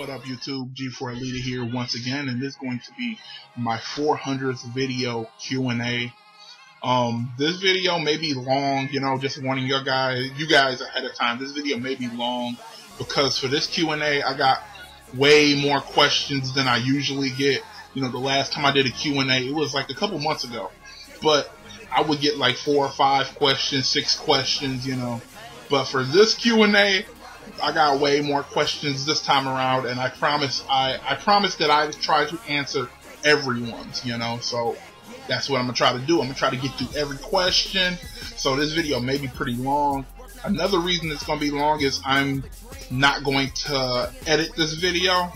What up, YouTube? G4 Elite here once again, and this is going to be my 400th video Q&A. This video may be long, just warning you guys ahead of time. This video may be long because for this Q&A, I got way more questions than I usually get. The last time I did a Q&A, it was like a couple months ago, but I would get like 4 or 5 questions, 6 questions, But for this Q&A, I got way more questions this time around, and I promise that I try to answer everyone's, so that's what I'm gonna try to do. I'm gonna try to get through every question, so this video may be pretty long. Another reason it's gonna be long is I'm not going to edit this video.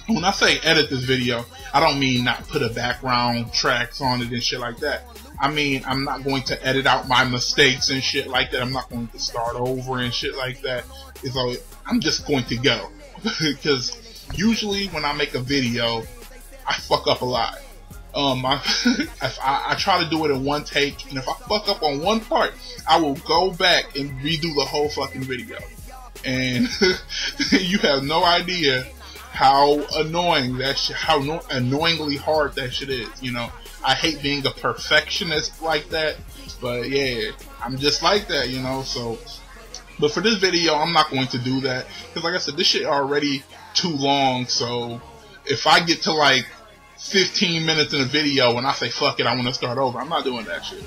When I say edit this video, I don't mean not put a background tracks on it and shit like that. I mean, I'm not going to edit out my mistakes and shit like that. I'm not going to start over and shit like that. So I'm just going to go. Because usually when I make a video, I fuck up a lot. I try to do it in one take, and if I fuck up on one part, I will go back and redo the whole fucking video. And you have no idea how annoying that shit, how annoyingly hard that shit is, I hate being a perfectionist like that, but yeah, I'm just like that, so. But for this video, I'm not going to do that, because like I said, this shit already too long, so if I get to like 15 minutes in a video and I say, fuck it, I want to start over, I'm not doing that shit.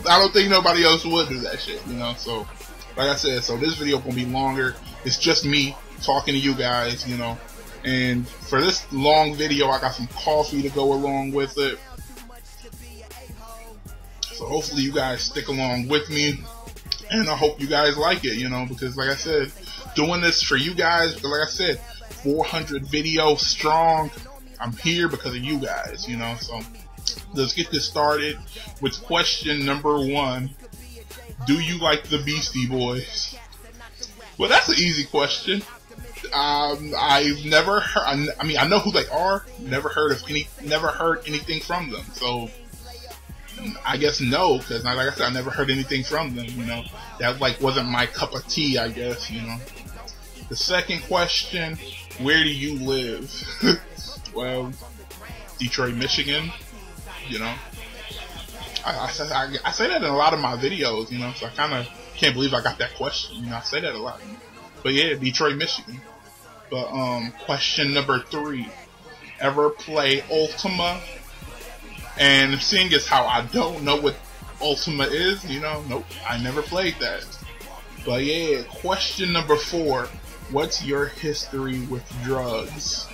I don't think nobody else would do that shit, so, like I said, so this video gonna be longer. It's just me talking to you guys, and for this long video, I got some coffee to go along with it. So hopefully you guys stick along with me, and I hope you guys like it, because like I said, doing this for you guys, because like I said, 400 videos strong. I'm here because of you guys, so let's get this started with question number 1. Do you like the Beastie Boys? Well, that's an easy question. I've never heard, I know who they are, never heard anything from them, so I guess no, because like I said, I never heard anything from them, that like wasn't my cup of tea, I guess, The second question, where do you live? Well, Detroit, Michigan, I say that in a lot of my videos, so I kind of can't believe I got that question, I say that a lot, but yeah, Detroit, Michigan. But question number 3, ever play Ultima? And seeing as how I don't know what Ultima is, nope, I never played that. But yeah, question number 4, what's your history with drugs?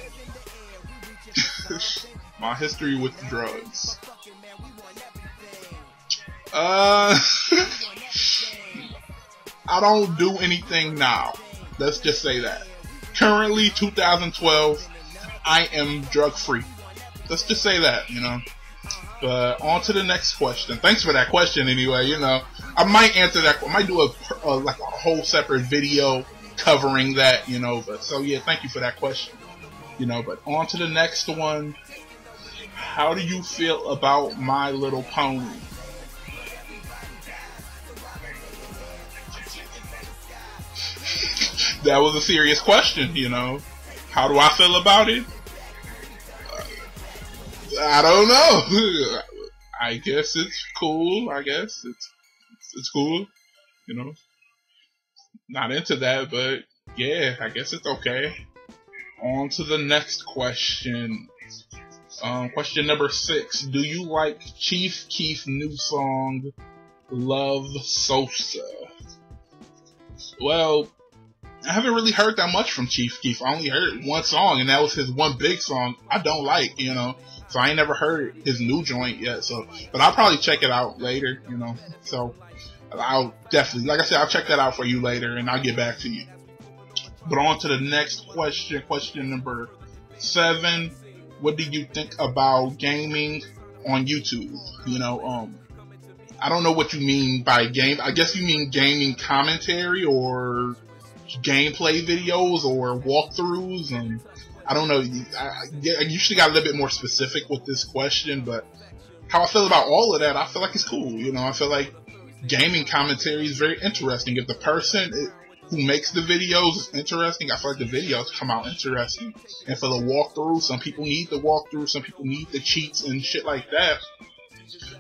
My history with drugs. I don't do anything now. Let's just say that. Currently, 2012, I am drug free. Let's just say that, But on to the next question. Thanks for that question anyway, I might answer that. I might do like a whole separate video covering that, But so yeah, thank you for that question. But on to the next one. How do you feel about My Little Pony? That was a serious question, How do I feel about it? I don't know. I guess it's cool. I guess it's cool. Not into that, but yeah, I guess it's okay. On to the next question. Question number 6. Do you like Chief Keef's new song, Love Sosa? Well, I haven't really heard that much from Chief Keef. I only heard one song, and that was his one big song I don't like, So I ain't never heard his new joint yet. So, but I'll probably check it out later, So I'll definitely, like I said, I'll check that out for you later, and I'll get back to you. But on to the next question. Question number 7. What do you think about gaming on YouTube? I don't know what you mean by game. I guess you mean gaming commentary or gameplay videos or walkthroughs, and I don't know. I usually got a little bit more specific with this question, but how I feel about all of that, I feel like it's cool. I feel like gaming commentary is very interesting. If the person who makes the videos is interesting, I feel like the videos come out interesting. And for the walkthrough, some people need the walkthrough, some people need the cheats and shit like that.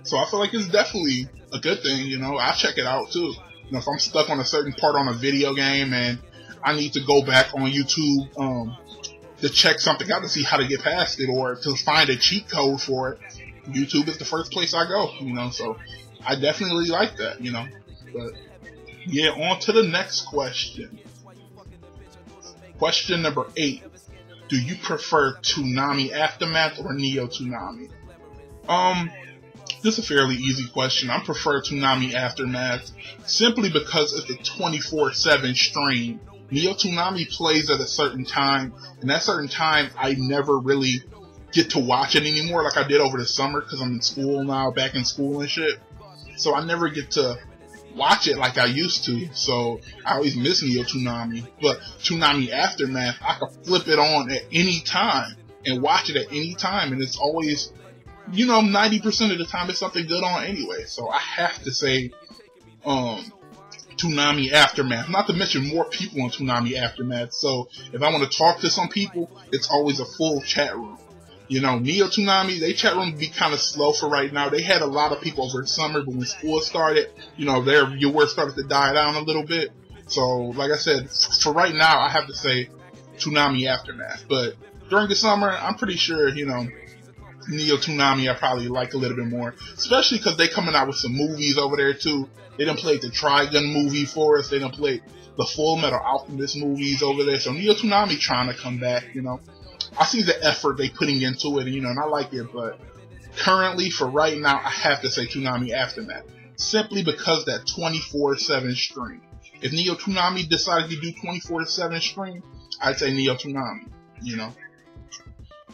So I feel like it's definitely a good thing, you know. I check it out too. You know, if I'm stuck on a certain part on a video game and I need to go back on YouTube to check something out to see how to get past it or to find a cheat code for it, YouTube is the first place I go, you know. So I definitely like that, you know. But yeah, on to the next question. Question number 8. Do you prefer Toonami Aftermath or Neo Toonami? This is a fairly easy question. I prefer Toonami Aftermath simply because it's a 24/7 stream. Neo Toonami plays at a certain time, and that certain time I never really get to watch it anymore like I did over the summer because I'm in school now, back in school and shit. So I never get to watch it like I used to, so I always miss Neo Toonami. But Toonami Aftermath, I can flip it on at any time and watch it at any time, and it's always, you know, 90% of the time it's something good on anyway. So I have to say Toonami Aftermath. Not to mention more people on Toonami Aftermath, so if I want to talk to some people, it's always a full chat room. You know, Neo Toonami, they chat room be kind of slow for right now. They had a lot of people over the summer, but when school started, you know, your word started to die down a little bit. So, like I said, for right now, I have to say Toonami Aftermath. But during the summer, I'm pretty sure, you know, Neo Toonami I probably like a little bit more. Especially because they coming out with some movies over there, too. They done played the Trigun movie for us. They done played the Full Metal Alchemist movies over there. So Neo Toonami trying to come back, you know. I see the effort they putting into it, you know, and I like it, but currently, for right now, I have to say Toonami Aftermath. Simply because that 24/7 stream. If Neo Toonami decided to do 24/7 stream, I'd say Neo Toonami, you know.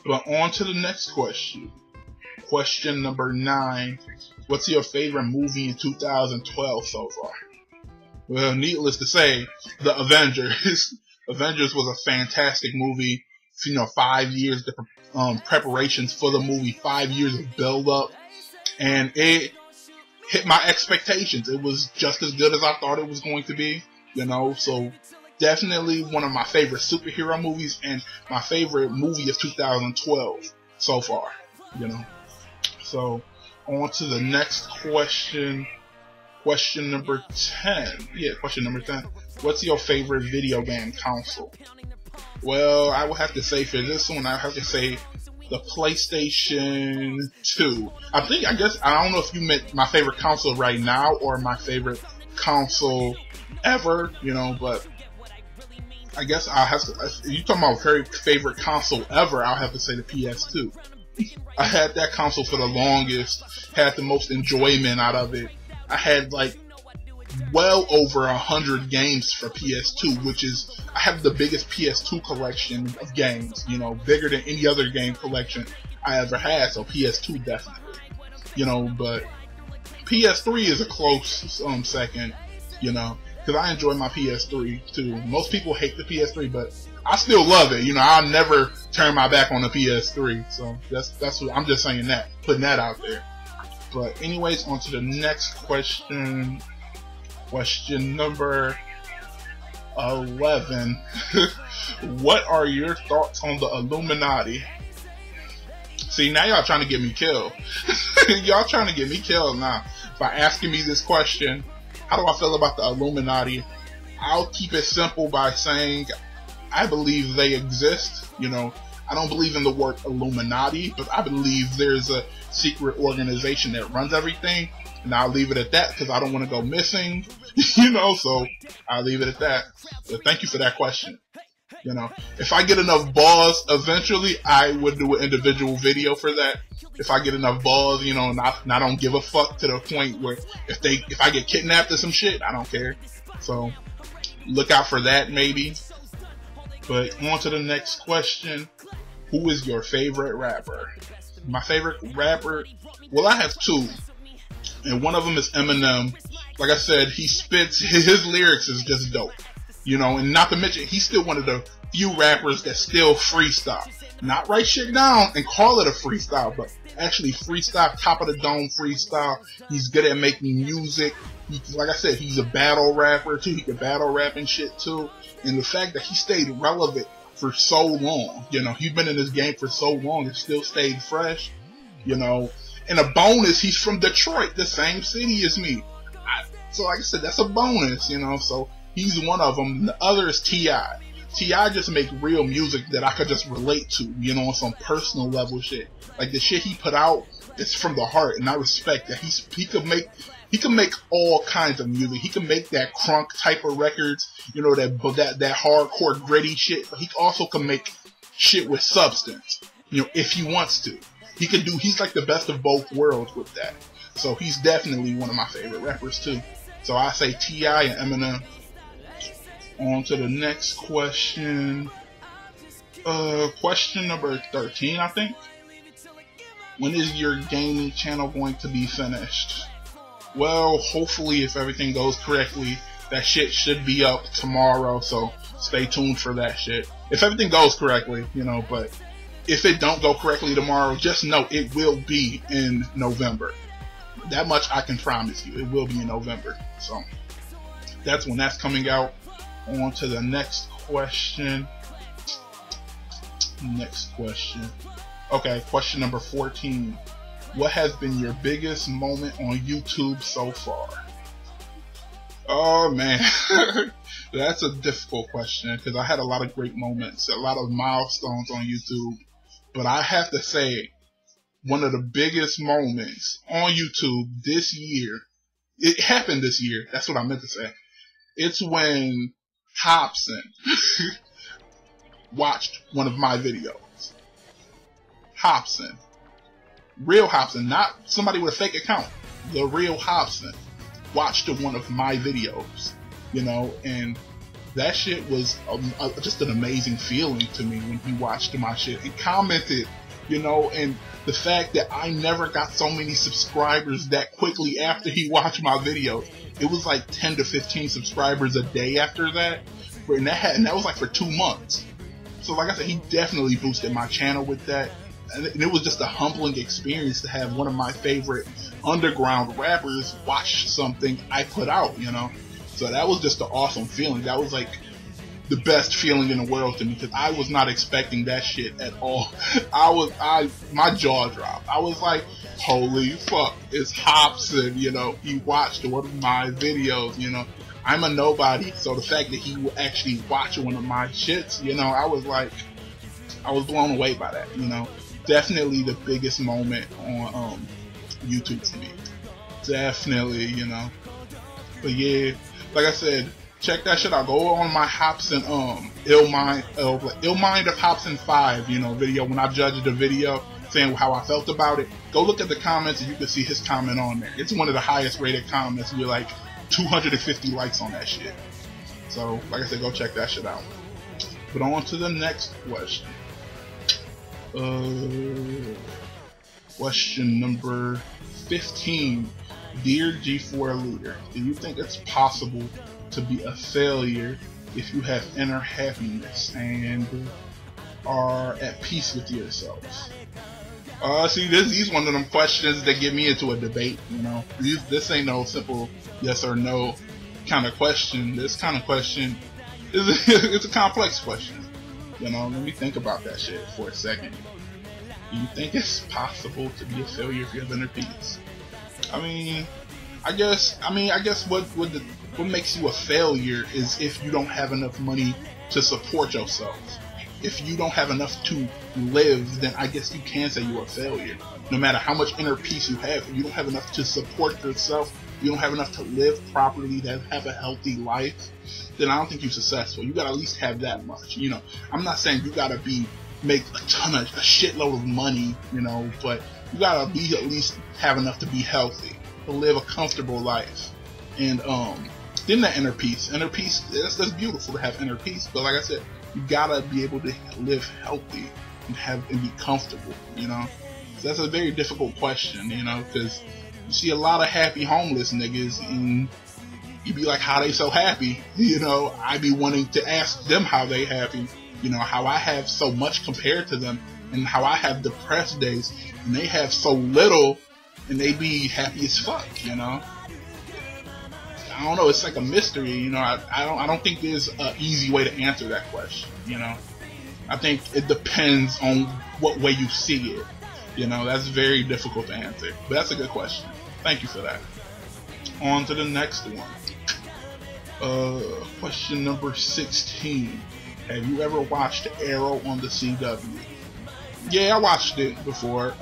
But on to the next question. Question number 9. What's your favorite movie in 2012 so far? Well, needless to say, The Avengers. Avengers was a fantastic movie. You know, 5 years of preparations for the movie, 5 years of build up, and it hit my expectations. It was just as good as I thought it was going to be, you know. So definitely one of my favorite superhero movies and my favorite movie of 2012 so far, you know. So on to the next question. Question number 10. Yeah, question number 10. What's your favorite video game console? Well, I would have to say for this one, I have to say the PlayStation 2. I don't know if you meant my favorite console right now or my favorite console ever, you know, but I guess I'll have to, if you're talking about very favorite console ever, I'll have to say the PS2. I had that console for the longest, had the most enjoyment out of it. I had like well over 100 games for PS2, which is, I have the biggest PS2 collection of games, you know, bigger than any other game collection I ever had, so PS2 definitely, you know. But PS3 is a close second, you know, because I enjoy my PS3 too. Most people hate the PS3, but I still love it, you know. I'll never turn my back on the PS3, so that's what I'm just saying, that, putting that out there. But anyways, on to the next question. Question number 11. What are your thoughts on the Illuminati? See, now y'all trying to get me killed. Y'all trying to get me killed now by asking me this question. How do I feel about the Illuminati? I'll keep it simple by saying I believe they exist. You know, I don't believe in the word Illuminati, but I believe there's a secret organization that runs everything. And I'll leave it at that because I don't want to go missing, you know, so I'll leave it at that. But thank you for that question. You know, if I get enough balls, eventually I would do an individual video for that. If I get enough balls, you know, and I don't give a fuck to the point where if I get kidnapped or some shit, I don't care. So look out for that maybe. But on to the next question. Who is your favorite rapper? My favorite rapper? Well, I have two. And one of them is Eminem. Like I said, he spits, his lyrics is just dope. You know, and not to mention, he's still one of the few rappers that still freestyle. Not write shit down and call it a freestyle, but actually freestyle, top of the dome freestyle. He's good at making music. Like I said, he's a battle rapper too. He can battle rap and shit too. And the fact that he stayed relevant for so long, you know, he's been in this game for so long and still stayed fresh, you know. And a bonus, he's from Detroit, the same city as me. So like I said, that's a bonus, you know. So he's one of them. The other is T.I. T.I. just make real music that I could just relate to, you know, on some personal level shit. Like the shit he put out is from the heart, and I respect that. He could make all kinds of music. He can make that crunk type of records, you know, that hardcore gritty shit. But he also can make shit with substance, you know, if he wants to. He's like the best of both worlds with that. So he's definitely one of my favorite rappers too. So I say T.I. and Eminem. On to the next question. Question number 13, I think. When is your gaming channel going to be finished? Well, hopefully, if everything goes correctly, that shit should be up tomorrow, so stay tuned for that shit. If everything goes correctly, you know, but if it don't go correctly tomorrow, just know it will be in November. That much I can promise you. It will be in November. So that's when that's coming out. On to the next question. Okay, question number 14. What has been your biggest moment on YouTube so far? Oh man, that's a difficult question because I had a lot of great moments, a lot of milestones on YouTube. But I have to say, one of the biggest moments on YouTube this year, it happened this year, that's what I meant to say. It's when Hobson watched one of my videos. Hobson. Real Hobson, not somebody with a fake account. The real Hobson watched one of my videos, you know, and that shit was just an amazing feeling to me when he watched my shit and commented, you know, and the fact that I never got so many subscribers that quickly after he watched my videos. It was like 10 to 15 subscribers a day after that, and that was like for 2 months. So like I said, he definitely boosted my channel with that, and it was just a humbling experience to have one of my favorite underground rappers watch something I put out, you know. So that was just an awesome feeling. That was like the best feeling in the world to me because I was not expecting that shit at all. My jaw dropped. I was like, holy fuck, it's Hobson, you know, he watched one of my videos, you know. I'm a nobody, so the fact that he would actually watch one of my shits, you know, I was blown away by that, you know. Definitely the biggest moment on YouTube for me. Definitely, you know. But yeah, like I said, check that shit out. Go on my Hobson Ill Mind of Hobson 5, you know, video when I judged the video, saying how I felt about it. Go look at the comments and you can see his comment on there. It's one of the highest rated comments. We're like 250 likes on that shit. So, like I said, go check that shit out. But on to the next question. Question number 15. Dear G4 Leader, do you think it's possible to be a failure if you have inner happiness and are at peace with yourself? See, these one of them questions that get me into a debate, you know. This ain't no simple yes or no kind of question. This kind of question it's a complex question. You know, let me think about that shit for a second. Do you think it's possible to be a failure if you have inner peace? I guess what makes you a failure is if you don't have enough money to support yourself. If you don't have enough to live, then I guess you can say you're a failure. No matter how much inner peace you have, if you don't have enough to support yourself, you don't have enough to live properly, to have a healthy life, then I don't think you're successful. You gotta at least have that much, you know. I'm not saying you gotta make a shitload of money, you know, but you gotta at least have enough to be healthy, to live a comfortable life. And then that inner peace, that's beautiful to have inner peace, but like I said, you gotta be able to live healthy and be comfortable, you know. So that's a very difficult question, you know, because you see a lot of happy homeless niggas and you be like, how they so happy? You know, I be wanting to ask them how they happy. You know, how I have so much compared to them, and how I have depressed days, and they have so little, and they be happy as fuck, you know? I don't know, it's like a mystery, you know? I don't think there's an easy way to answer that question, you know? I think it depends on what way you see it. You know, that's very difficult to answer. But that's a good question. Thank you for that. On to the next one. Question number 16. Have you ever watched Arrow on the CW? Yeah, I watched it before.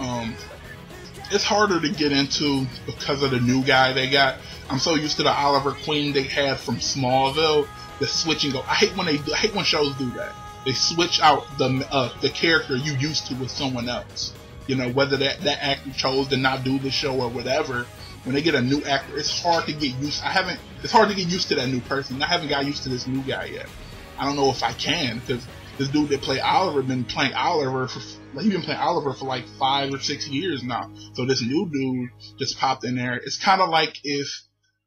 It's harder to get into because of the new guy they got. I'm so used to the Oliver Queen they had from Smallville. The switching go. I hate when shows do that. They switch out the character you used to with someone else. You know, whether that actor chose to not do the show or whatever. When they get a new actor, it's hard to get used. It's hard to get used to that new person. I haven't got used to this new guy yet. I don't know if I can, because this dude that played Oliver been playing Oliver for like 5 or 6 years now. So this new dude just popped in there. It's kind of like if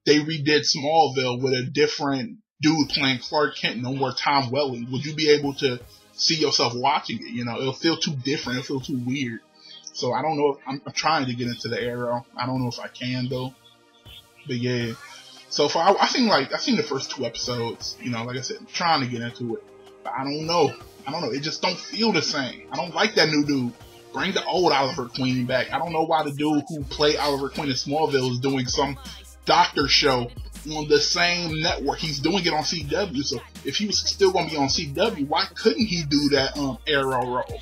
they redid Smallville with a different dude playing Clark Kent, no more Tom Welling. Would you be able to see yourself watching it? You know, it'll feel too different. It'll feel too weird. So I don't know if I'm trying to get into the Arrow. I don't know if I can though. But yeah. So far, I've seen the first 2 episodes. You know, like I said, I'm trying to get into it. But I don't know. It just don't feel the same. I don't like that new dude. Bring the old Oliver Queen back. I don't know why the dude who played Oliver Queen in Smallville is doing some doctor show on the same network. He's doing it on CW. So if he was still going to be on CW, why couldn't he do that Arrow role?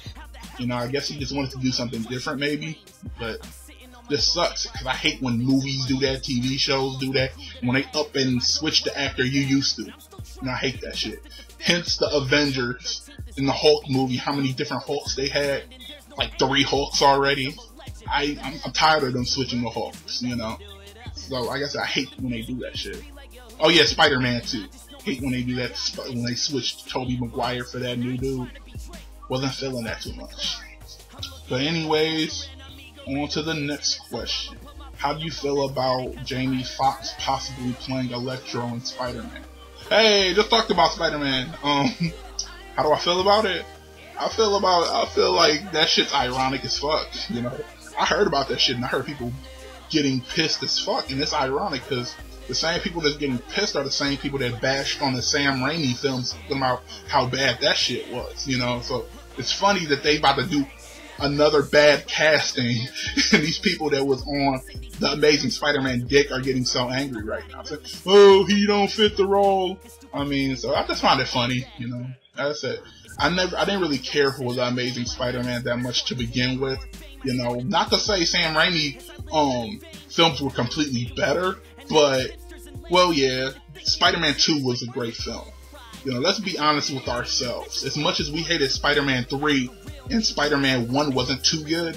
You know, I guess he just wanted to do something different maybe. But this sucks because I hate when movies do that, TV shows do that, when they up and switch the actor you used to. And I hate that shit. Hence the Avengers in the Hulk movie, how many different Hulks they had. Like 3 Hulks already. I'm tired of them switching the Hulks, you know. So, like I said, I hate when they do that shit. Oh yeah, Spider-Man too. Hate when they do that, when they switch Tobey Maguire for that new dude. Wasn't feeling that too much. But anyways, on to the next question. How do you feel about Jamie Foxx possibly playing Electro in Spider-Man? Hey, just talked about Spider-Man. How do I feel about it? I feel like that shit's ironic as fuck, you know. I heard about that shit and I heard people getting pissed as fuck, and it's ironic because the same people that's getting pissed are the same people that bashed on the Sam Raimi films about how bad that shit was, you know. So it's funny that they about to do another bad casting and these people that was on the Amazing Spider-Man dick are getting so angry right now. It's like, oh, he don't fit the role. I mean, so I just find it funny, you know. As I said, I didn't really care for the Amazing Spider-Man that much to begin with. You know, not to say Sam Raimi films were completely better, but, well, yeah, Spider-Man 2 was a great film. You know, let's be honest with ourselves. As much as we hated Spider-Man 3 and Spider-Man 1 wasn't too good,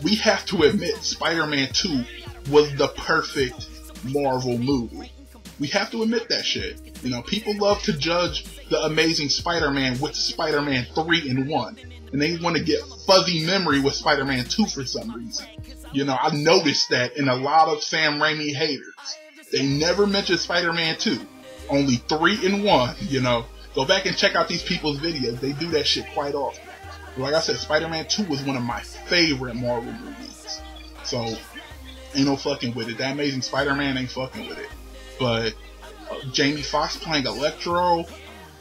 we have to admit Spider-Man 2 was the perfect Marvel movie. We have to admit that shit. You know, people love to judge the Amazing Spider-Man with Spider-Man 3 and 1. And they want to get fuzzy memory with Spider-Man 2 for some reason. You know, I've noticed that in a lot of Sam Raimi haters. They never mention Spider-Man 2. Only 3 and 1, you know. Go back and check out these people's videos. They do that shit quite often. But like I said, Spider-Man 2 was one of my favorite Marvel movies. So, ain't no fucking with it. That Amazing Spider-Man ain't fucking with it. But Jamie Foxx playing Electro,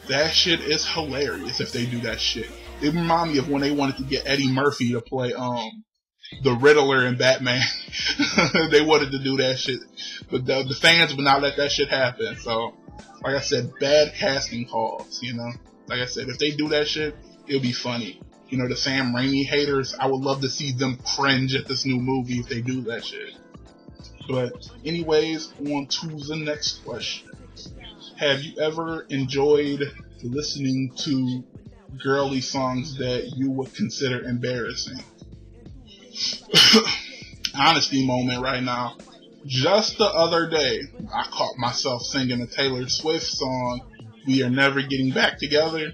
that shit is hilarious if they do that shit. It reminds me of when they wanted to get Eddie Murphy to play the Riddler in Batman. They wanted to do that shit, but the fans would not let that shit happen. So, like I said, bad casting calls, you know. Like I said, if they do that shit, it'll be funny. You know, the Sam Raimi haters, I would love to see them cringe at this new movie if they do that shit. But anyways, on to the next question. Have you ever enjoyed listening to girly songs that you would consider embarrassing? Honesty moment right now. Just the other day, I caught myself singing a Taylor Swift song, We Are Never Getting Back Together.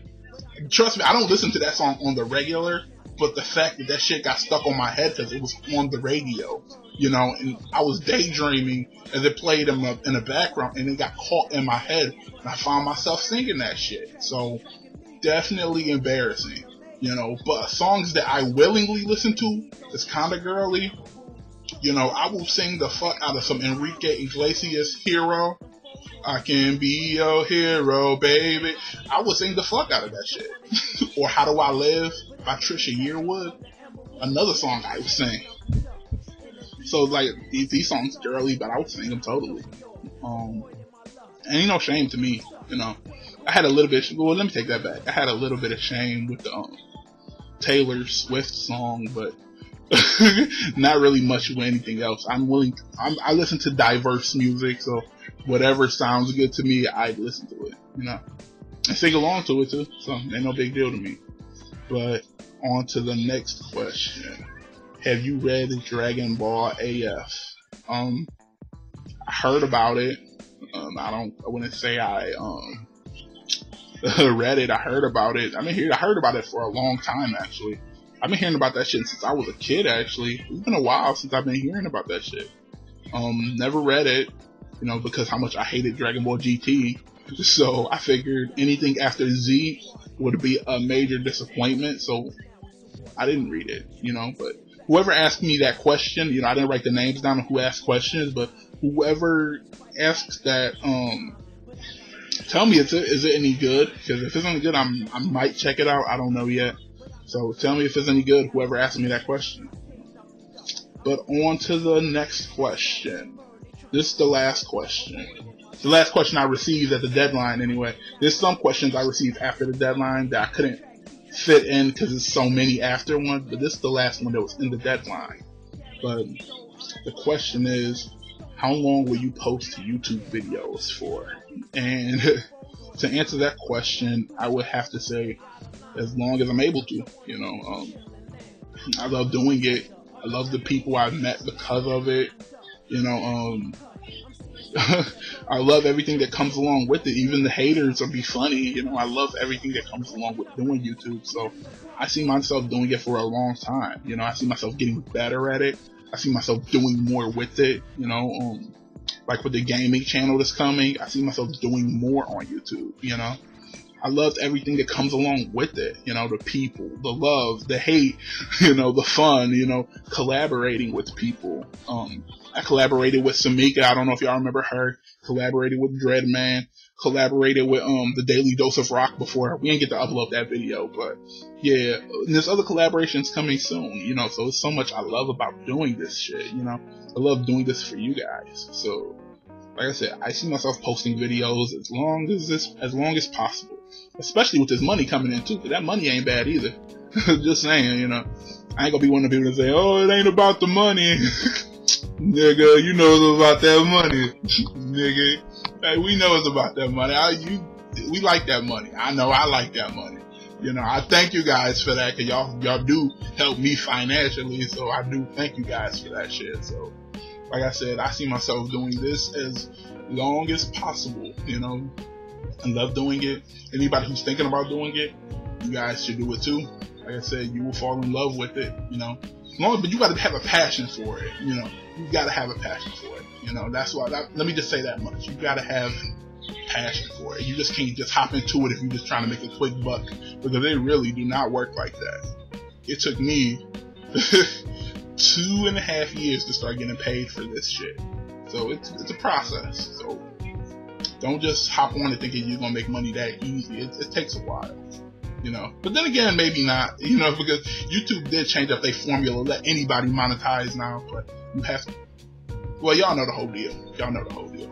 Trust me, I don't listen to that song on the regular, but the fact that shit got stuck on my head because it was on the radio, you know, and I was daydreaming as it played in the background, and it got caught in my head, and I found myself singing that shit. So, definitely embarrassing, you know. But songs that I willingly listen to is kind of girly. You know, I will sing the fuck out of some Enrique Iglesias Hero. I can be your hero, baby. I will sing the fuck out of that shit. Or How Do I Live by Trisha Yearwood. Another song I would sing. So like these songs girly, but I would sing them totally. And ain't no shame to me, you know. I had a little bit. Well, let me take that back. I had a little bit of shame with the Taylor Swift song, but not really much with anything else. I listen to diverse music, so whatever sounds good to me, I listen to it, you know. I sing along to it too, so ain't no big deal to me. But on to the next question. Have you read Dragon Ball AF? I heard about it. I wouldn't say I read it. I heard about it. I heard about it for a long time, actually. I've been hearing about that shit since I was a kid, actually. It's been a while since I've been hearing about that shit. Never read it, you know, because how much I hated Dragon Ball GT. So I figured anything after Z would be a major disappointment, so I didn't read it, you know. But whoever asked me that question, you know, I didn't write the names down of who asked questions, but whoever asks that, tell me, is it any good? Because if it's any good, I might check it out. I don't know yet. So tell me if it's any good, whoever asked me that question. But on to the next question. This is the last question. It's the last question I received at the deadline anyway. There's some questions I received after the deadline that I couldn't fit in because there's so many after one, but this is the last one that was in the deadline. But the question is, how long will you post YouTube videos for? And to answer that question, I would have to say as long as I'm able to, you know. I love doing it. I love the people I've met because of it, you know. I love everything that comes along with it. Even the haters will be funny, you know. I love everything that comes along with doing YouTube. So I see myself doing it for a long time, you know. I see myself getting better at it. I see myself doing more with it, you know. Like with the gaming channel that's coming, I see myself doing more on YouTube, you know. I loved everything that comes along with it, you know, the people, the love, the hate, you know, the fun, you know, collaborating with people. I collaborated with Samika, I don't know if y'all remember her, collaborated with Dreadman, collaborated with the Daily Dose of Rock before. We didn't get to upload that video, but yeah, and there's other collaborations coming soon, you know, so it's so much I love about doing this shit, you know. I love doing this for you guys. So like I said, I see myself posting videos as long as possible. Especially with this money coming in too, because that money ain't bad either. Just saying, you know. I ain't gonna be one of the people that say, oh, it ain't about the money. Nigga, you know it's about that money. Nigga. Hey, we know it's about that money. We like that money. I know I like that money. You know, I thank you guys for that, because y'all do help me financially, so I do thank you guys for that shit. So, like I said, I see myself doing this as long as possible, you know. I love doing it. Anybody who's thinking about doing it, you guys should do it too. Like I said, you will fall in love with it, you know. But you gotta have a passion for it, you know. You gotta have a passion for it, you know. That's why, let me just say that much. You gotta have passion for it. You just can't just hop into it if you're just trying to make a quick buck, because they really do not work like that. It took me 2.5 years to start getting paid for this shit. So it's a process. So don't just hop on it thinking you're gonna make money that easy. It takes a while, you know. But then again, maybe not, you know, because YouTube did change up their formula, let anybody monetize now. But you have to. Well, y'all know the whole deal. Y'all know the whole deal.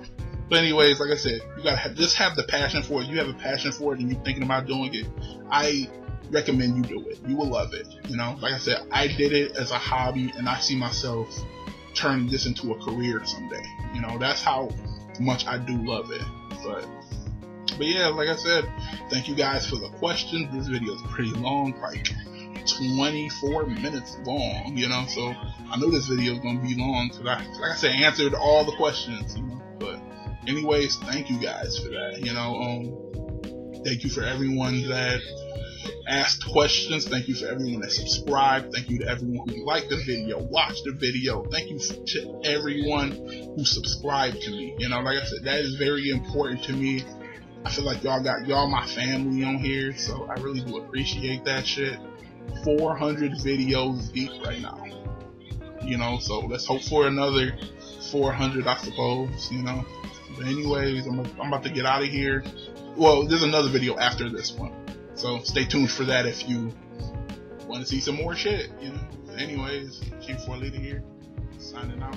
But anyways, like I said, you gotta just have the passion for it. You have a passion for it, and you're thinking about doing it. I recommend you do it. You will love it. You know, like I said, I did it as a hobby, and I see myself turning this into a career someday. You know, that's how much I do love it. But yeah, like I said, thank you guys for the questions. This video is pretty long, like 24 minutes long, you know, so I know this video is going to be long, because like I said, answered all the questions, you know. But anyways, thank you guys for that, you know. Thank you for everyone that asked questions. Thank you for everyone that subscribed. Thank you to everyone who liked the video, watched the video. Thank you to everyone who subscribed to me. You know, like I said, that is very important to me. I feel like y'all my family on here, so I really do appreciate that shit. 400 videos deep right now, you know, so let's hope for another 400, I suppose, you know. But anyways, I'm about to get out of here. Well, there's another video after this one, so stay tuned for that if you want to see some more shit, you know. Anyways, Q4 Leader here, signing out.